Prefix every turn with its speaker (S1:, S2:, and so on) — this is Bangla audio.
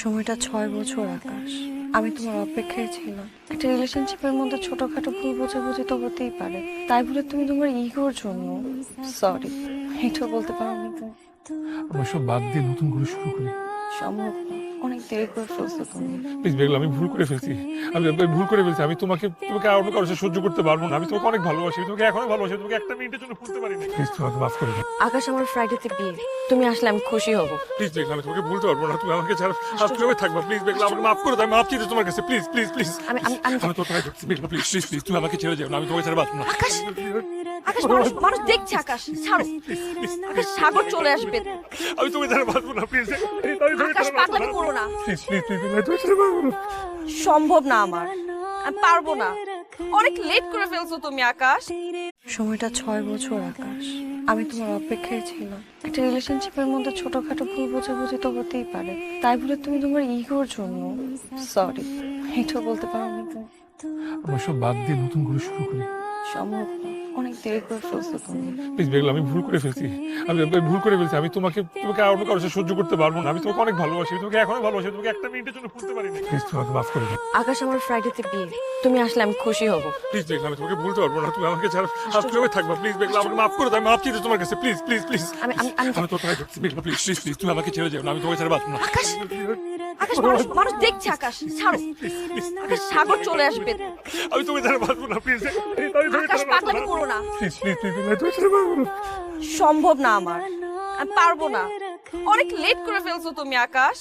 S1: সময়টা 6 বছর আকাশ। আমি তোমার অপেক্ষায় ছিলাম। একটা রিলেশনশিপের মধ্যে ছোটখাটো ভুল বোঝাবুঝি তো হতেই পারে, তাই বলে তুমি তোমার ইগোর জন্য সরি এটাও বলতে পারো না তুমি।
S2: আমরা সব বাদ দিয়ে নতুন করে শুরু করি।
S1: সম্ভব না, অনেক দেরি করে ফেলছো তুমি।
S2: প্লিজ বেগলা, আমি ভুল করে ফেলছি। আমি ভুল করে ফেলছি। আমি তোমাকে তোমাকে আর অন্য কারোর সাথে সহ্য করতে পারবো না। আমি তোমাকে অনেক ভালোবাসি, আমি তোমাকে এখনো ভালোবাসি, আমি তোমাকে একটা মিনিটের জন্য ভুলতে পারি না। প্লিজ তোমাকে মাফ করে দাও।
S1: আকাশ, আমার ফ্রাইডেতে বিয়ে, তুমি আসলে আমি খুশি হব।
S2: প্লিজ বেগলা, আমি তোমাকে ভুলতে পারবো না। তুমি আমাকে ছাড়া আর কিভাবে থাকবা? প্লিজ বেগলা, আমাকে মাফ করে দাও। আমি মাফ চাইছি তোমার কাছে। Please please please.
S1: আমি আমি আমি
S2: আমি তো ট্রাই করছি বেগলা, প্লিজ প্লিজ প্লিজ, তুমি আমাকে ছেড়ে যাও না। আমি তোমাকে ছাড়া বাঁচবো না।
S1: আকাশ, আকাশ, মানুষ মানুষ দেখছে। আকাশ ছাড়ো, আকাশ সাগর চলে আসবে।
S2: আমি তোমাকে ছাড়া বাঁচবো না। প্লিজ
S1: আকাশ পাগলামি করো না,
S2: প্লিজ প্লিজ প্লিজ, আমি তোমাকে ছাড়া বাঁচবো না।
S1: সম্ভব না আমার, আমি পারবো না। অনেক লেট করে ফেলছো তুমি আকাশ। সময়টা 6 বছর আকাশ। আমি তোমার অপেক্ষায় ছিলাম। একটা রিলেশনশিপের মধ্যে ছোটখাটো ভুল বোঝাবুঝি তো হতেই পারে, তাই বলে তুমি তোমার ইগোর জন্য সরি এটাও বলতে পারো না তুমি।
S2: আমরা সব বাদ দিয়ে নতুন করে শুরু করি।
S1: সম্ভব না, অনেক দেরি করে ফেলছো তুমি।
S2: প্লিজ বেগলা, আমি ভুল করে ফেলছি। আমি ভুল করে ফেলছি। আমি তোমাকে তোমাকে আর অন্য কারোর সাথে সহ্য করতে পারবো না। আমি তোমাকে অনেক ভালোবাসি, আমি তোমাকে এখনো ভালোবাসি, আমি তোমাকে একটা মিনিটের জন্য ভুলতে পারি না। প্লিজ তোমাকে মাফ করে দাও।
S1: আকাশ, আমার ফ্রাইডেতে বিয়ে, তুমি আসলে আমি খুশি হব।
S2: প্লিজ বেগলা, আমি তোমাকে ভুলতে পারবো না। তুমি আমাকে ছাড়া আর কিভাবে থাকবা? প্লিজ বেগলা, আমাকে মাফ করে দাও। আমি মাফ চাইছি তোমার কাছে। Please please please.
S1: আমি আমি আমি
S2: আমি তো ট্রাই করছি বেগলা, প্লিজ প্লিজ প্লিজ, তুমি আমাকে ছেড়ে যাও না। আমি তোমাকে ছাড়া বাঁচবো না।
S1: আকাশ, আকাশ, মানুষ মানুষ দেখছে। আকাশ ছাড়ো, আকাশ সাগর চলে আসবে।
S2: আমি তোমাকে ছাড়া বাঁচবো না। প্লিজ
S1: আকাশ পাগলামি করো না,
S2: প্লিজ প্লিজ প্লিজ, আমি তোমাকে ছাড়া বাঁচবো না।
S1: সম্ভব না আমার, আমি পারবো না। অনেক লেট করে ফেলছো তুমি আকাশ।